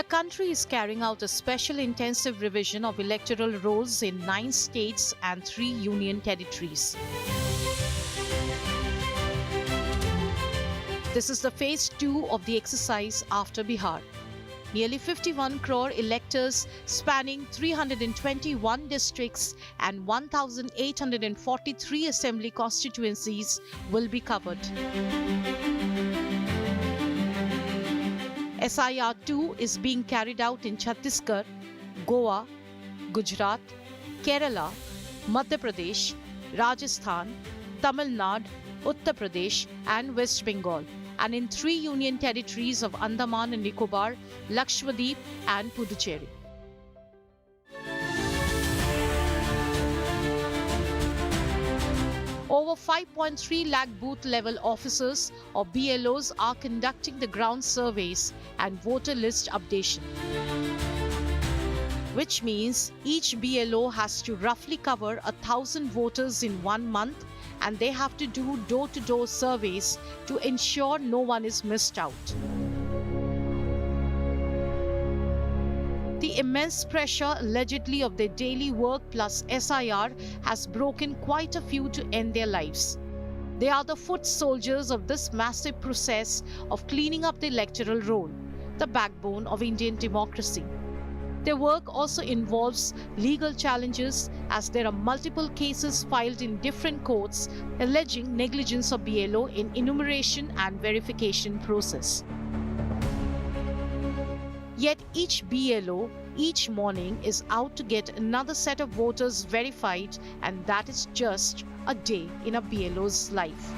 country is carrying out a special intensive revision of electoral rolls in 9 states and 3 union territories. This is the phase 2 of the exercise after Bihar. Nearly 51 crore electors spanning 321 districts and 1,843 assembly constituencies will be covered. SIR-2 is being carried out in Chhattisgarh, Goa, Gujarat, Kerala, Madhya Pradesh, Rajasthan, Tamil Nadu, Uttar Pradesh and West Bengal, and in 3 union territories of Andaman and Nicobar, Lakshadweep and Puducherry. Over 5.3 lakh booth-level officers or BLOs are conducting the ground surveys and voter list updation, which means each BLO has to roughly cover 1,000 voters in 1 month, and they have to do door-to-door surveys to ensure no one is missed out. The immense pressure allegedly of their daily work plus SIR has broken quite a few to end their lives. They are the foot soldiers of this massive process of cleaning up the electoral roll, the backbone of Indian democracy. Their work also involves legal challenges, as there are multiple cases filed in different courts alleging negligence of BLO in enumeration and verification process. Yet each BLO, each morning, is out to get another set of voters verified, and that is just a day in a BLO's life.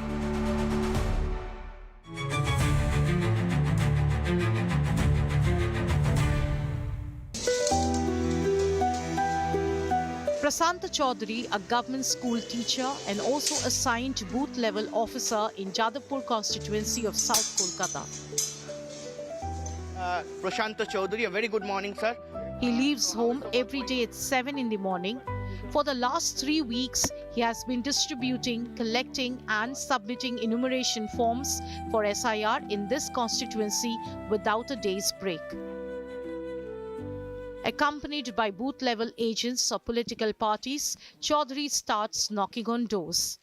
Prasanta Chaudhary, a government school teacher and also assigned booth-level officer in Jadavpur constituency of South Kolkata. Prashanta Chaudhary, a very good morning, sir. He leaves home every day at 7 in the morning. For the last 3 weeks, he has been distributing, collecting and submitting enumeration forms for SIR in this constituency without a day's break. Accompanied by booth-level agents of political parties, Chaudhary starts knocking on doors.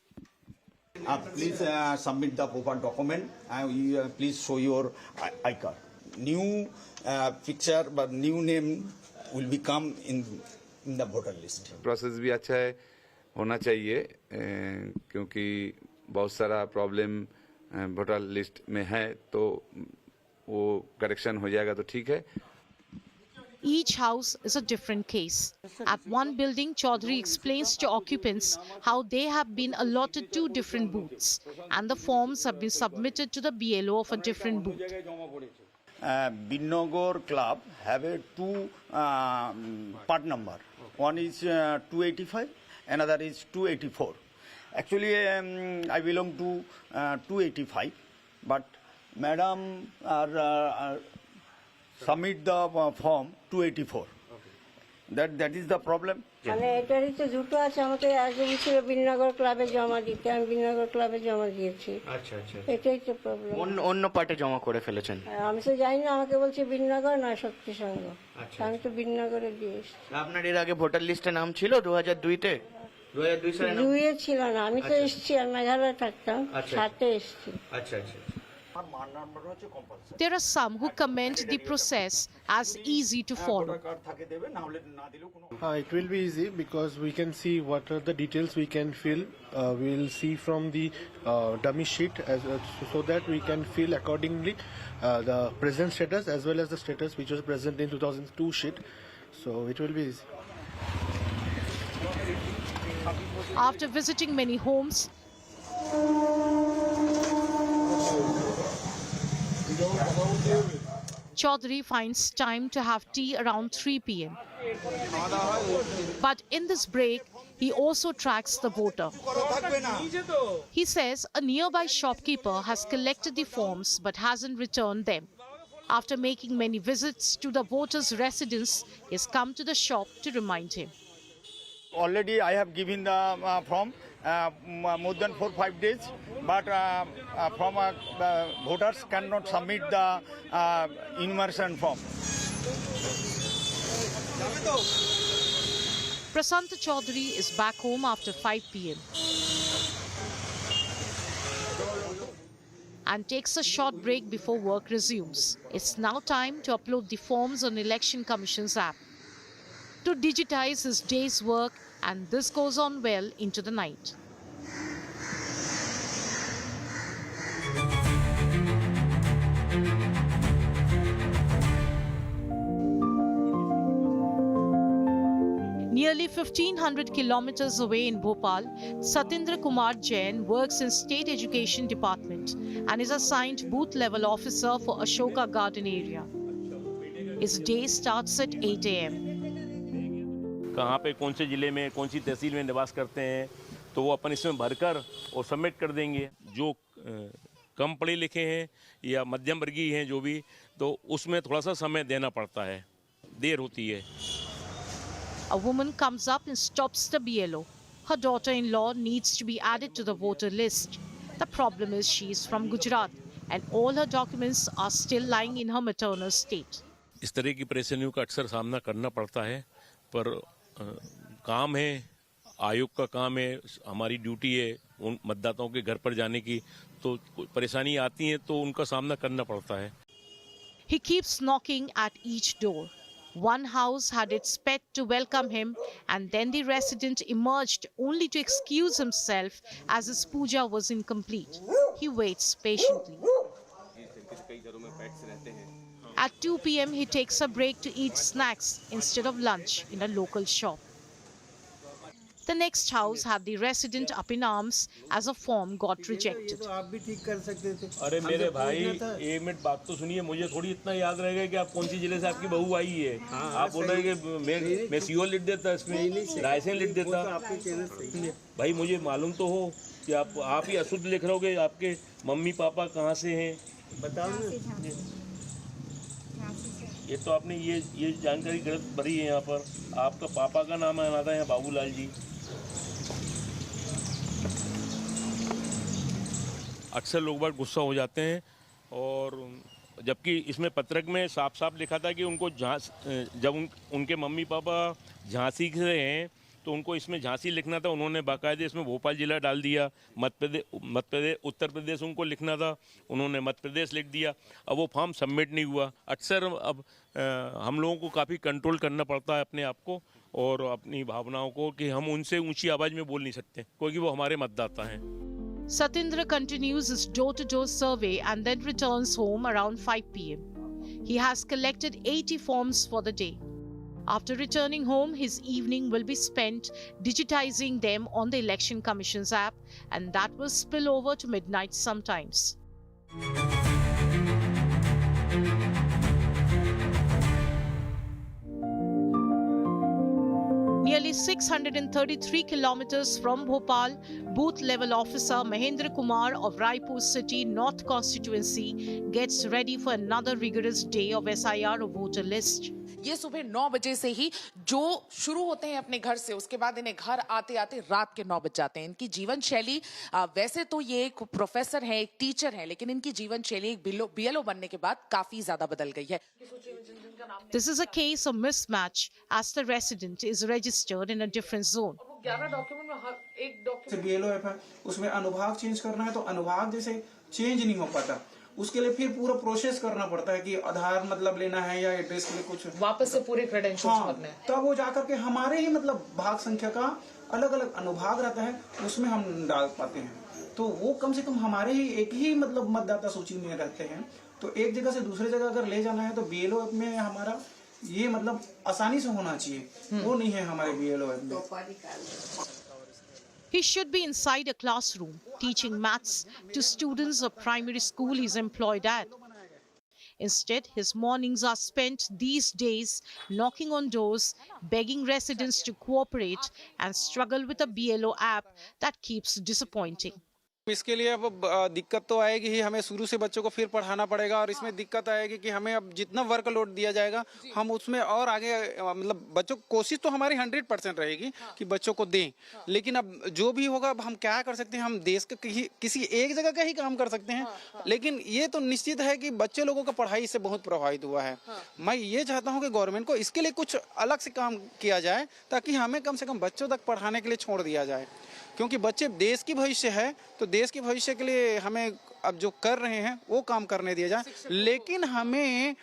Please submit the proper document and please show your I-card. New picture but new name will become in the voter list. Process भी अच्छा है, होना चाहिए क्योंकि बहुत सारा problem voter list में है, तो वो करेक्शन हो जाएगा तो ठीक है. Each house is a different case. At one building, Chaudhary explains to occupants how they have been allotted 2 different booths and the forms have been submitted to the BLO of a different booth. Binnagor club have a 2 part number. One is 285, another is 284. Actually, I belong to 285, but madam submit the form 284. That is the problem. মানে এটারই তো দুটো আছে, আমাকে আগে বলেছিল বিনগর ক্লাবে জমা দিতে, আমি বিনগর ক্লাবে জমা দিয়েছি। আচ্ছা আচ্ছা, এটাই তো প্রবলেম। অন্য পার্টে জমা করে ফেলেছেন? আমি তো জানি না, আমাকে বলছে বিনগর না শক্তি সংঘ। আমি তো বিনগরে দিয়েছি। আপনার এর আগে ভোটার লিস্টে নাম ছিল 2002-তে? 2002 সালে নাম? 2-এ ছিল না, আমি তো এসেছি, আমি মেঘালয়ে থাকতাম, 7-এ এসেছি। আচ্ছা আচ্ছা। There are some who comment the process as easy to follow. It will be easy because we can see what are the details we can fill. We will see from the dummy sheet so that we can fill accordingly the present status as well as the status which was present in 2002 sheet. So it will be easy. After visiting many homes, Chaudhary finds time to have tea around 3 p.m. But in this break, he also tracks the voter. He says a nearby shopkeeper has collected the forms but hasn't returned them. After making many visits to the voter's residence, he has come to the shop to remind him. Already I have given the form more than 4-5 days, but from voters cannot submit the enumeration form. Prasanta Chaudhary is back home after 5 p.m. and takes a short break before work resumes. It's now time to upload the forms on Election Commission's app to digitize his day's work, and this goes on well into the night. Nearly 1500 kilometers away in Bhopal, Satindra Kumar Jain works in State Education Department and is assigned booth level officer for Ashoka Garden area. His day starts at 8 a.m. कहाँ पे कौन से ज़िले में कौन सी तहसील में निवास करते हैं तो वो अपन इसमें भरकर और सबमिट कर देंगे। जो कम पढ़े लिखे हैं या मध्यम वर्गीय हैं जो भी, तो उसमें थोड़ा सा समय देना पड़ता है, देर होती है। A woman comes up and stops the BLO. Her daughter-in-law needs to be added to the voter list. The problem is she is from Gujarat and all her documents are still lying in her maternal state. इस तरह की परेशानियों का अक्सर सामना करना पड़ता है, पर काम है, आयोग का काम है, हमारी ड्यूटी है उन मतदाताओं के घर पर जाने की, तो परेशानी आती है तो उनका सामना करना पड़ता है। He keeps knocking at each door. One house had its pet to welcome him, and then the resident emerged only to excuse himself as his puja was incomplete. He waits patiently. At 2 p.m., he takes a break to eat snacks instead of lunch in a local shop. The next house had the resident up in arms as a form got rejected. अरे मेरे भाई, एक minute बात तो सुनिए, मुझे थोड़ी इतना याद रहेगा कि आप कौन सी जिले से आपकी बहू आई है। आप बोल रहे हैं कि मैं सीओ लिख देता, इसमें रायसेन लिख देता। भाई मुझे मालूम तो हो कि आप ही अशुद्ध लिख रहोगे, आपके मम्मी पापा कहाँ से हैं बताओ ना। ये तो आपने ये जानकारी गलत भरी है। यहाँ पर आपका पापा का नाम आना था यहाँ बाबूलाल जी। अक्सर लोग बार गुस्सा हो जाते हैं, और जबकि इसमें पत्रक में साफ साफ लिखा था कि उनको जब उनके मम्मी पापा झांसी से हैं तो उनको इसमें झांसी लिखना था। उन्होंने बाकायदे इसमें भोपाल जिला डाल दिया। मध्य उत्तर प्रदेश उनको लिखना था, उन्होंने मध्य प्रदेश लिख दिया। अब वो फॉर्म सबमिट नहीं हुआ। अक्सर अब हम लोगों को काफ़ी कंट्रोल करना पड़ता है अपने आप को और अपनी भावनाओं को, कि हम उनसे ऊंची आवाज़ में बोल नहीं सकते क्योंकि वो हमारे मतदाता हैं। Satindra continues his door-to-door survey and then returns home around 5 p.m. He has collected 80 forms for the day. After returning home, his evening will be spent digitizing them on the Election Commission's app, and that will spill over to midnight sometimes. Nearly 633 kilometers from Bhopal, booth level officer Mahendra Kumar of Raipur City North Constituency gets ready for another rigorous day of SIR of voter list. ये सुबह 9 बजे से ही जो शुरू होते हैं अपने घर से, उसके बाद इन्हें घर आते आते रात के 9 बज जाते हैं। इनकी जीवन शैली, वैसे तो ये एक प्रोफेसर हैं, एक टीचर हैं, लेकिन इनकी जीवन शैली एक BLO बनने के बाद काफी ज्यादा बदल गई है। This is a case of mismatch as the resident is registered in a different zone. 11 document में हर एक डॉक्यूमेंट BLO ऐप है, उसमें अनुभाग चेंज करना है तो अनुभाग जैसे चेंज नहीं हो पाता, उसके लिए फिर पूरा प्रोसेस करना पड़ता है कि आधार मतलब लेना है या एड्रेस के लिए कुछ वापस से पूरे क्रेडेंशियल्स भरने हैं। तब वो जाकर के हमारे ही मतलब भाग संख्या का अलग अलग अनुभाग रहता है, उसमें हम डाल पाते हैं। तो वो कम से कम हमारे ही एक ही मतलब मतदाता सूची में रहते हैं। तो एक जगह से दूसरे जगह अगर ले जाना है तो BLO ऐप में हमारा ये मतलब आसानी से होना चाहिए, वो नहीं है हमारे BLO ऐप में। He should be inside a classroom teaching maths to students of primary school he's employed at. Instead, his mornings are spent these days knocking on doors, begging residents to cooperate and struggle with a BLO app that keeps disappointing. इसके लिए अब दिक्कत तो आएगी ही, हमें शुरू से बच्चों को फिर पढ़ाना पड़ेगा और इसमें दिक्कत आएगी कि हमें अब जितना वर्कलोड दिया जाएगा हम उसमें और आगे मतलब बच्चों कोशिश तो हमारी 100% रहेगी कि बच्चों को दें, लेकिन अब जो भी होगा अब हम क्या कर सकते हैं, हम देश का किसी एक जगह का ही काम कर सकते हैं, लेकिन ये तो निश्चित है कि बच्चे लोगों का पढ़ाई से बहुत प्रभावित हुआ है। मैं ये चाहता हूँ कि गवर्नमेंट को इसके लिए कुछ अलग से काम किया जाए ताकि हमें कम से कम बच्चों तक पढ़ाने के लिए छोड़ दिया जाए, क्योंकि बच्चे देश की भविष्य है, तो देश के भविष्य के लिए हमें अब जो कर रहे हैं वो काम करने दिया जाए, लेकिन हमें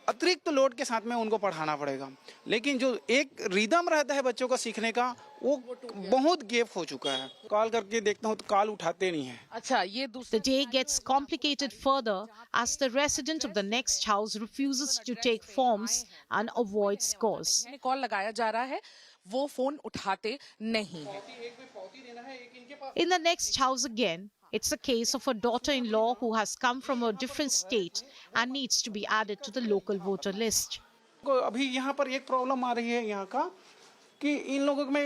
अतिरिक्त लोड के साथ में उनको पढ़ाना पड़ेगा। लेकिन जो एक रिदम रहता है बच्चों का सीखने का वो बहुत गैप हो चुका है। कॉल करके देखता हूँ तो कॉल उठाते नहीं है। अच्छा, ये दूसरा The day gets complicated further as the resident of the next house refuses to take forms and avoids calls. Call लगाया जा रहा है, वो फोन उठाते नहीं है। In the next house again, it's a case of a daughter-in-law who has come from a different state and needs to be added to the local voter list. अभी यहाँ पर एक प्रॉब्लम आ रही है यहाँ का कि इन लोगों में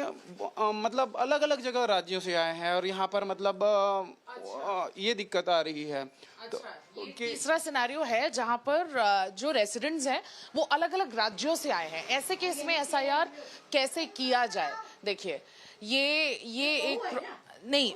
मतलब अलग अलग जगह राज्यों से आए हैं और यहाँ पर मतलब ये दिक्कत आ रही है। तो तीसरा सिनेरियो है जहां पर जो रेसिडेंट्स हैं वो अलग अलग राज्यों से आए हैं। ऐसे केस में एसआईआर कैसे किया जाए? देखिए ये एक नहीं,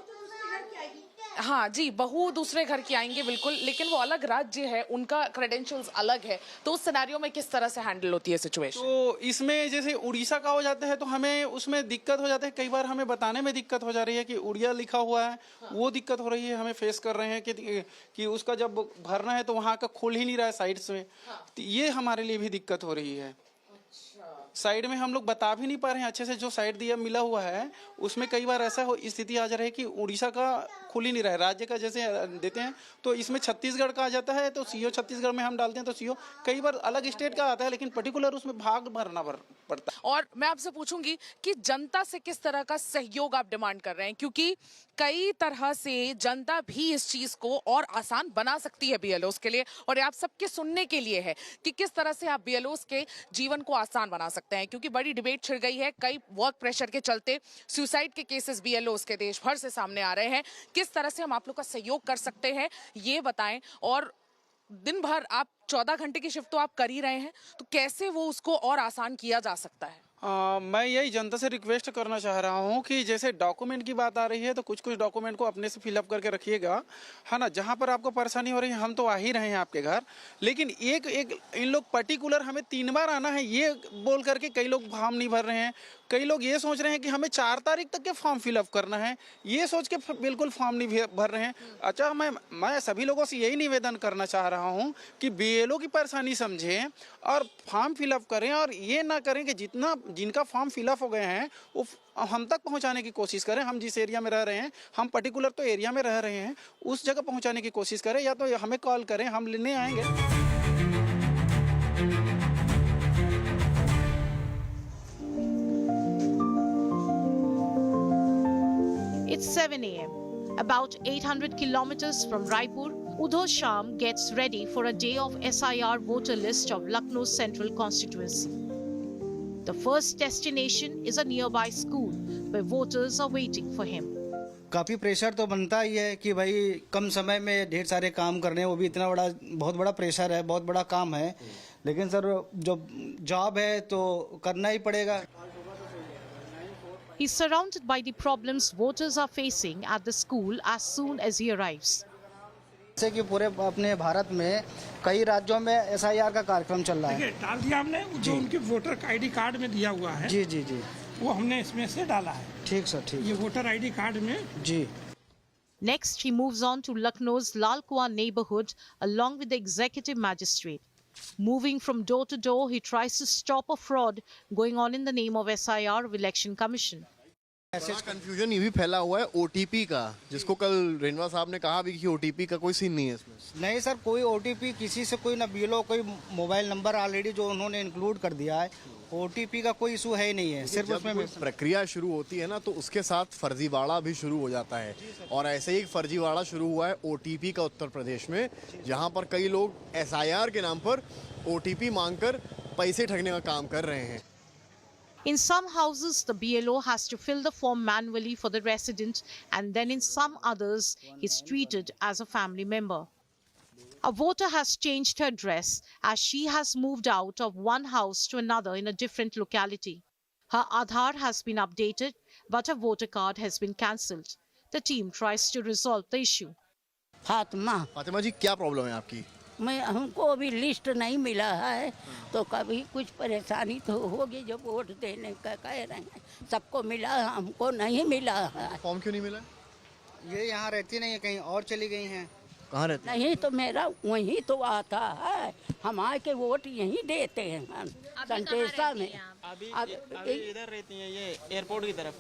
हाँ जी, बहू दूसरे घर की आएंगे बिल्कुल, लेकिन वो अलग राज्य है, उनका क्रेडेंशियल्स अलग है, तो उस सिनेरियो में किस तरह से हैंडल होती है सिचुएशन? तो इसमें जैसे उड़ीसा का हो जाता है तो हमें उसमें दिक्कत हो जाता है, कई बार हमें बताने में दिक्कत हो जा रही है कि उड़िया लिखा हुआ है, वो दिक्कत हो रही है, हमें फेस कर रहे हैं कि उसका जब भरना है तो वहाँ का खुल ही नहीं रहा है साइड्स में, तो ये हमारे लिए भी दिक्कत हो रही है। साइड में हम लोग बता भी नहीं पा रहे हैं अच्छे से, जो साइड दिया मिला हुआ है उसमें कई बार ऐसा स्थिति आ जा रही है कि उड़ीसा का खुल ही नहीं रहा है, राज्य का जैसे देते हैं तो इसमें छत्तीसगढ़ का आ जाता है, तो सीओ छत्तीसगढ़ में हम डालते हैं तो सीओ कई बार अलग स्टेट का आता है, लेकिन पर्टिकुलर उसमें भाग भरना पड़ता है। और मैं आपसे पूछूंगी कि जनता से किस तरह का सहयोग आप डिमांड कर रहे हैं, क्योंकि कई तरह से जनता भी इस चीज को और आसान बना सकती है बीएलओस के लिए, और आप सबके सुनने के लिए है कि किस तरह से आप बीएलओस के जीवन को आसान बना सकते हैं, क्योंकि बड़ी डिबेट छिड़ गई है। कई वर्क प्रेशर के चलते सुसाइड के केसेस बीएलओस के देश भर से सामने आ रहे हैं। किस तरह से हम आप लोग का सहयोग कर सकते हैं ये बताएं, और दिन भर आप 14 घंटे की शिफ्ट तो आप कर ही रहे हैं, तो कैसे वो उसको और आसान किया जा सकता है? मैं यही जनता से रिक्वेस्ट करना चाह रहा हूँ कि जैसे डॉक्यूमेंट की बात आ रही है तो कुछ डॉक्यूमेंट को अपने से फिलअप करके रखिएगा, है ना। जहाँ पर आपको परेशानी हो रही है, हम तो आ ही रहे हैं आपके घर, लेकिन एक इन लोग पर्टिकुलर हमें 3 बार आना है ये बोल करके कई लोग फॉर्म नहीं भर रहे हैं। कई लोग ये सोच रहे हैं कि हमें 4 तारीख तक के फॉर्म फिलअप करना है, ये सोच के बिल्कुल फॉर्म नहीं भर रहे हैं। अच्छा, मैं सभी लोगों से यही निवेदन करना चाह रहा हूँ कि बीएलओ की परेशानी समझें और फॉर्म फिलअप करें, और ये ना करें कि जिनका फॉर्म फिलअप हो गए हैं वो हम तक पहुंचाने की कोशिश करें। हम जिस एरिया में रह रहे हैं, हम पर्टिकुलर तो एरिया में रह रहे हैं, उस जगह पहुंचाने की कोशिश करें, या तो हमें कॉल करें, हम लेने आएंगे। It's 7 a.m. About 800 kilometers from Raipur, Udho Sham gets ready for a day of SIR voter list of Lucknow's central constituency. The first destination is a nearby school where voters are waiting for him. काफ़ी pressure तो बनता ही है कि भाई कम समय में ढेर सारे काम करने, वो भी इतना बहुत बड़ा प्रेशर है, बहुत बड़ा काम है, लेकिन सर जो जॉब है तो करना ही पड़ेगा। He's surrounded by the problems voters are facing at the school as soon as he arrives. जैसे कि पूरे अपने भारत में कई राज्यों में एसआईआर का कार्यक्रम चल रहा है। डाल दिया हमने, जो उनके वोटर आईडी कार्ड में दिया हुआ है, जी जी जी, वो हमने इसमें से डाला है। ठीक सर, ठीक। ये वोटर आईडी कार्ड में जी। Next, he moves on to Lucknow's Lal Kuan neighborhood along with the executive magistrate. Moving from door to door, he tries to stop a fraud going on in the name of SIR of Election Commission. Confusion ये भी फैला हुआ है OTP का, जिसको कल रेनवा साहब ने कहा भी कि ओटीपी का कोई सीन नहीं है इसमें। नहीं सर, कोई ओटीपी किसी से कोई ना बीएलओ, कोई मोबाइल नंबर ऑलरेडी जो उन्होंने इंक्लूड कर दिया है, ओटीपी का कोई इशू है ही नहीं है। सिर्फ उसमें प्रक्रिया शुरू होती है ना, तो उसके साथ फर्जीवाड़ा भी शुरू हो जाता है, और ऐसे ही एक फर्जीवाड़ा शुरू हुआ है ओटीपी का उत्तर प्रदेश में, जहां पर कई लोग एसआईआर के नाम पर ओटीपी मांगकर पैसे ठगने का काम कर रहे हैं। In some houses, the BLO has to fill the form manually for the resident, and then in some others, he's treated as a family member. A voter has changed her address as she has moved out of one house to another in a different locality. Her Aadhaar has been updated, but her voter card has been cancelled. The team tries to resolve the issue. Fatima जी, क्या problem है आपकी? हमको अभी list नहीं मिला है, तो कभी कुछ परेशानी तो होगी जब वोट देने का कह रहे हैं। सबको मिला, हमको नहीं मिला है। फॉर्म क्यों नहीं मिला? ये यहाँ रहती नहीं है, कहीं और चली गई हैं। कहाँ रहती? नहीं तो मेरा वहीं तो आता है, हम आके वोट यहीं देते हैं संतेसा में। अभी इधर रहती हैं, ये एयरपोर्ट की तरफ।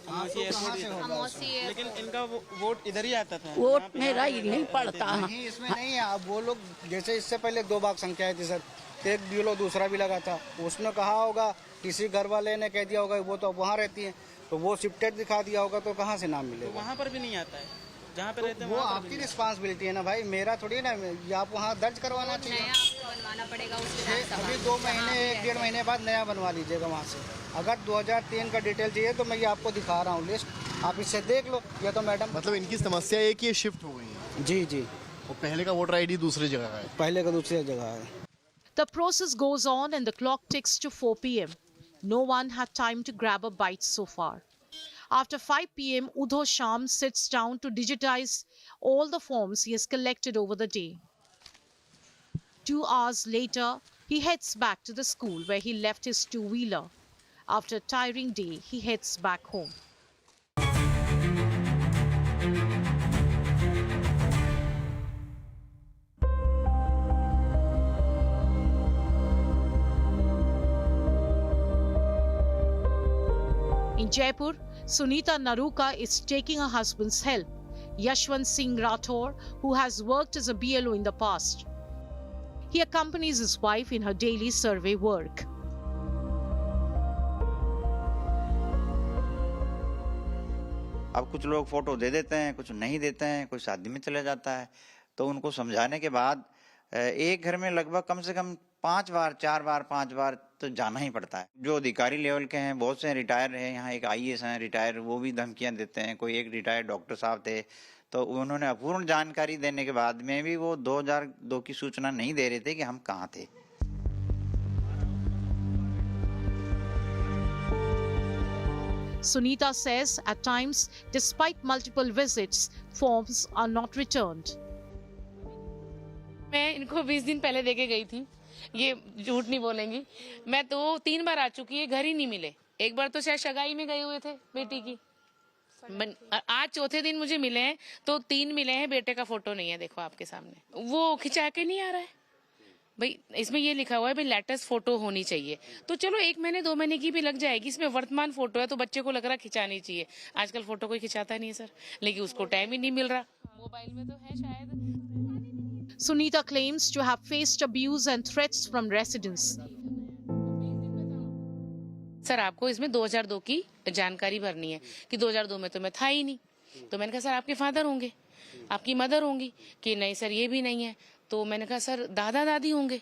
लेकिन इनका वोट इधर ही आता था। वोट मेरा यहीं पड़ता है। नहीं, इसमें नहीं है। अब वो लोग जैसे इससे पहले 2 बार संख्या आई थी सर, एक BLO दूसरा भी लगा था, उसने कहा होगा, किसी घर वाले ने कह दिया होगा वो तो वहाँ रहती है, तो वो शिफ्टेड दिखा दिया होगा, तो कहाँ से नाम मिलेगा? वहाँ पर भी नहीं आता है जहाँ पे रहते हैं। वो आपकी रिस्पांसिबिलिटी है ना भाई, मेरा थोड़ी ना। आप वहाँ दर्ज करवाना चाहिए। बनवाना पड़ेगा उसके अभी 2 महीने 1-1.5 महीने बाद नया बनवा लीजिएगा वहाँ से। अगर 2003 का डिटेल चाहिए तो मैं ये आपको दिखा रहा हूँ लिस्ट, आप इससे देख लो। ये तो मैडम, मतलब इनकी समस्या है कि ये शिफ्ट हो गई है। जी जी, और पहले का वोटर ID दूसरी जगह है। पहले का दूसरी जगह है। The process goes on and the clock ticks to 4 p.m. No one had time to grab a bite so far. After 5 p.m., Udho Sham sits down to digitize all the forms he has collected over the day. 2 hours later, he heads back to the school where he left his two-wheeler. After a tiring day, he heads back home. In Jaipur, Sunita Naruka is taking her husband's help, Yashwant Singh Rathore, who has worked as a BLO in the past. He accompanies his wife in her daily survey work. अब कुछ लोग photo दे देते हैं, कुछ नहीं देते हैं, कोई शादी में चले जाता है, तो उनको समझाने के बाद एक घर में लगभग कम से कम 5 बार 4 बार 5 बार तो जाना ही पड़ता है। जो अधिकारी लेवल के हैं, बहुत से रिटायर हैं, यहाँ एक IAS हैं रिटायर, वो भी धमकियाँ देते हैं। कोई एक रिटायर्ड डॉक्टर साहब थे, तो उन्होंने अपूर्ण जानकारी देने के बाद में भी वो 2002 की सूचना नहीं दे रहे थे कि हम कहाँ थे। Sunita says at times, despite multiple visits, forms are not returned. मैं इनको 20 दिन पहले देके गई थी, ये झूठ नहीं बोलेंगी। मैं तो 3 बार आ चुकी है, घर ही नहीं मिले। एक बार तो शायद सगाई में गए हुए थे बेटी की। आज चौथे दिन मुझे मिले हैं, तो 3 मिले हैं, बेटे का फोटो नहीं है। देखो आपके सामने, वो खिंचा के नहीं आ रहा है भाई। इसमें ये लिखा हुआ है भाई लेटेस्ट फोटो होनी चाहिए, तो चलो 1 महीने 2 महीने की भी लग जाएगी। इसमें वर्तमान फोटो है, तो बच्चे को लग रहा खिंचानी चाहिए। आजकल फोटो कोई खिंचाता नहीं है सर, लेकिन उसको टाइम ही नहीं मिल रहा। मोबाइल में तो है शायद। Sunita claims to have faced abuse and threats from residents. Sir आपको इसमें 2002 की जानकारी भरनी है कि 2002 में तो मैं था ही नहीं। तो मैंने कहा सर आपके फादर होंगे, आपकी मदर होंगी, कि नहीं सर ये भी नहीं है। तो मैंने कहा सर दादा दादी होंगे,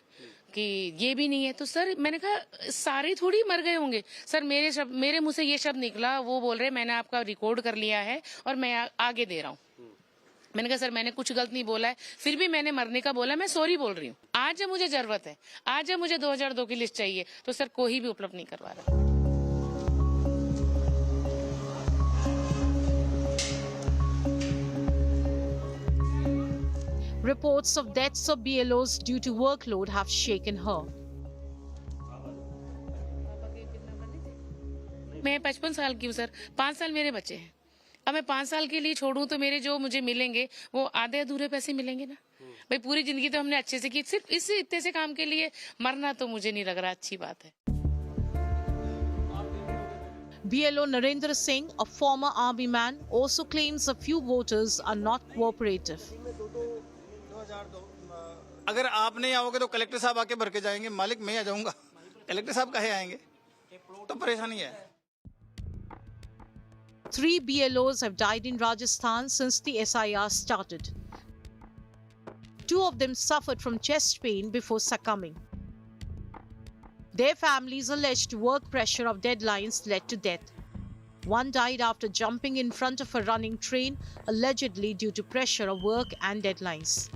कि ये भी नहीं है। तो सर मैंने कहा सारे थोड़ी मर गए होंगे। सर मेरे मुंह से ये शब्द निकला, वो बोल रहे मैंने आपका रिकॉर्ड कर लिया है और मैं आगे दे रहा हूँ। मैंने कहा सर मैंने कुछ गलत नहीं बोला है, फिर भी मैंने मरने का बोला, मैं सॉरी बोल रही हूँ। आज जब मुझे जरूरत है, आज जब मुझे 2002 की लिस्ट चाहिए, तो सर कोई भी उपलब्ध नहीं करवा रहा। Reports of deaths of BLOs due to workload have shaken her. मैं 55 साल की हूँ सर, 5 साल मेरे बच्चे हैं। अब मैं 5 साल के लिए छोड़ूं तो मेरे जो मुझे मिलेंगे वो आधे अधूरे पैसे मिलेंगे ना भाई। पूरी जिंदगी तो हमने अच्छे से की, सिर्फ इस इतने से काम के लिए मरना तो मुझे नहीं लग रहा अच्छी बात है। BLO Narendra Singh, a former army man, also claims a few voters are not cooperative. अगर आप नहीं आओगे तो कलेक्टर साहब आके भर के जाएंगे। मालिक मैं आ जाऊंगा, कलेक्टर साहब कहे आएंगे, तो परेशानी है। 3 BLOs have died in Rajasthan since the SIR started. 2 of them suffered from chest pain before succumbing. Their families alleged work pressure of deadlines led to death. One died after jumping in front of a running train, allegedly due to pressure of work and deadlines.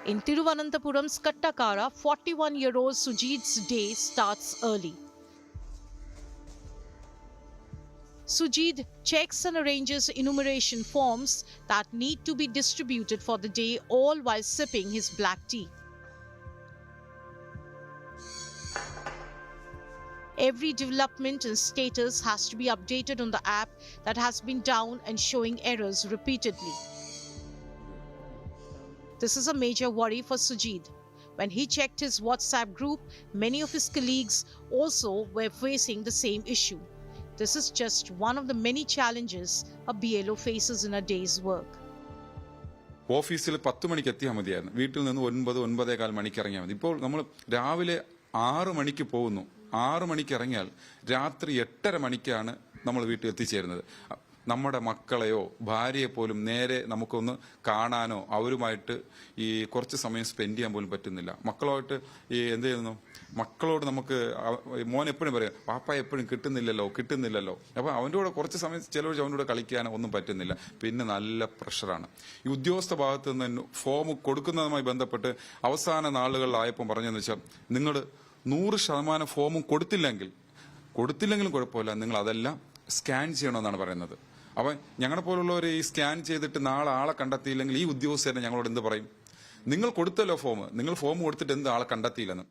In Thiruvananthapuram's Kattakara, 41-year-old Sujit's day starts early. Sujit checks and arranges enumeration forms that need to be distributed for the day, all while sipping his black tea. Every development and status has to be updated on the app that has been down and showing errors repeatedly. This is a major worry for Sujit. When he checked his WhatsApp group, many of his colleagues also were facing the same issue. This is just one of the many challenges a BLO faces in a day's work. ഓഫീസിൽ 10 മണിക്ക് എത്തിയാൽ മതിയായിരുന്നു. വീട്ടിൽ നിന്ന് 9-9:15 മണിക്ക് ഇറങ്ങിയാൽ മതി. ഇപ്പോൾ നമ്മൾ രാവിലെ 6 മണിക്ക് പോകുന്നു. 6 മണിക്ക് ഇറങ്ങിയാൽ രാത്രി 8:30 മണിക്കാണ് നമ്മൾ വീട്ടിൽ എത്തിച്ചേരുന്നത്. നമ്മുടെ മക്കളെയോ ഭാര്യയെ പോലും നേരെ നമുക്കൊന്ന് കാണാനോ അവരുമായിട്ട് ഈ കുറച്ച് സമയം സ്പെൻഡ് ചെയ്യാൻ പോലും പറ്റുന്നില്ല. മക്കളുമായിട്ട് ഈ എന്ത് ചെയ്യുന്നു, മക്കളോട് നമുക്ക് മോൻ എപ്പോഴും പറയാം, പാപ്പ എപ്പോഴും കിട്ടുന്നില്ലല്ലോ. അപ്പോൾ അവൻ്റെ കൂടെ കുറച്ച് സമയം ചിലവർ അവൻ്റെ കൂടെ കളിക്കാനോ ഒന്നും പറ്റുന്നില്ല. പിന്നെ നല്ല പ്രഷറാണ്. ഈ ഉദ്യോഗസ്ഥ ഭാഗത്ത് നിന്ന് ഫോം കൊടുക്കുന്നതുമായി ബന്ധപ്പെട്ട് അവസാന നാളുകളിലായപ്പോൾ പറഞ്ഞതെന്ന് വെച്ചാൽ, നിങ്ങൾ 100% ഫോമും കൊടുത്തില്ലെങ്കിലും കുഴപ്പമില്ല, നിങ്ങൾ അതെല്ലാം സ്കാൻ ചെയ്യണമെന്നാണ് പറയുന്നത്. അപ്പം ഞങ്ങളെ പോലുള്ളവർ ഈ സ്കാൻ ചെയ്തിട്ട് നാളെ ആളെ കണ്ടെത്തിയില്ലെങ്കിൽ ഈ ഉദ്യോഗസ്ഥരെ ഞങ്ങളോട് എന്ത് പറയും? നിങ്ങൾ കൊടുത്തല്ലോ ഫോം, നിങ്ങൾ ഫോം കൊടുത്തിട്ട് എന്ത് ആളെ കണ്ടെത്തിയില്ലെന്ന്.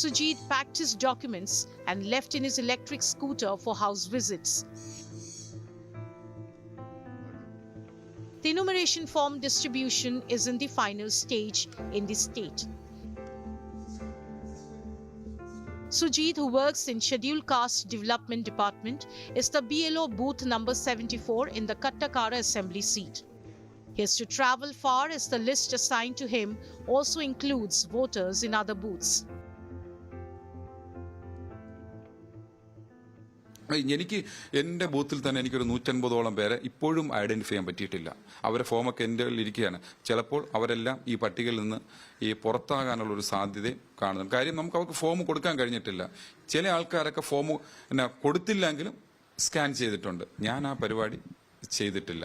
Sujit packed his documents and left in his electric scooter for house visits. The enumeration form distribution is in the final stage in the state. Sujit, who works in Scheduled Caste Development Department, is the BLO booth number 74 in the Kattakara assembly seat. He has to travel far as the list assigned to him also includes voters in other booths. എനിക്ക് എൻ്റെ ബൂത്തിൽ തന്നെ എനിക്കൊരു 150ഓളം പേരെ ഇപ്പോഴും identify ചെയ്യാൻ പറ്റിയിട്ടില്ല. അവരെ ഫോമൊക്കെ എൻ്റെ ഇരിക്കുകയാണ്. ചിലപ്പോൾ അവരെല്ലാം ഈ പട്ടികയിൽ നിന്ന് ഈ പുറത്താകാനുള്ള ഒരു സാധ്യത കാണുന്നു. കാര്യം നമുക്ക് അവർക്ക് ഫോം കൊടുക്കാൻ കഴിഞ്ഞിട്ടില്ല. ചില ആൾക്കാരൊക്കെ ഫോം കൊടുത്തില്ലെങ്കിലും സ്കാൻ ചെയ്തിട്ടുണ്ട്. ഞാൻ ആ പരിപാടി ചെയ്തിട്ടില്ല.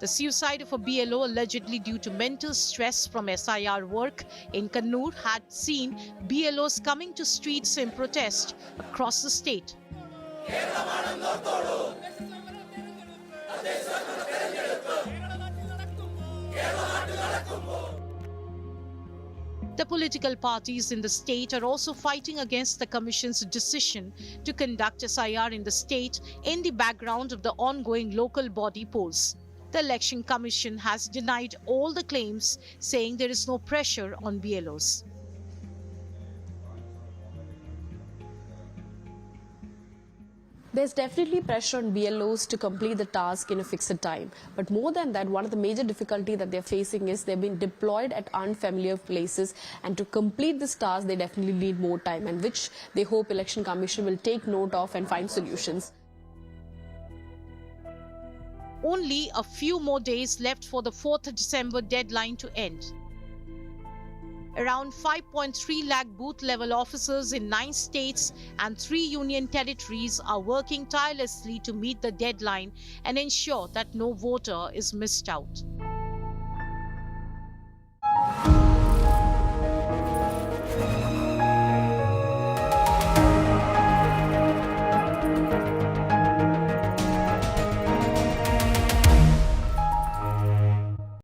The suicide of a BLO allegedly due to mental stress from SIR work in Kannur had seen BLOs coming to streets in protest across the state. The political parties in the state are also fighting against the Commission's decision to conduct SIR in the state in the background of the ongoing local body polls. The Election Commission has denied all the claims, saying there is no pressure on BLOs. There's definitely pressure on BLOs to complete the task in a fixed time. But more than that, one of the major difficulties that they're facing is they've been deployed at unfamiliar places, and to complete this task, they definitely need more time, and which they hope Election Commission will take note of and find solutions. Only a few more days left for the 4th December deadline to end. Around 5.3 lakh booth-level officers in 9 states and 3 union territories are working tirelessly to meet the deadline and ensure that no voter is missed out.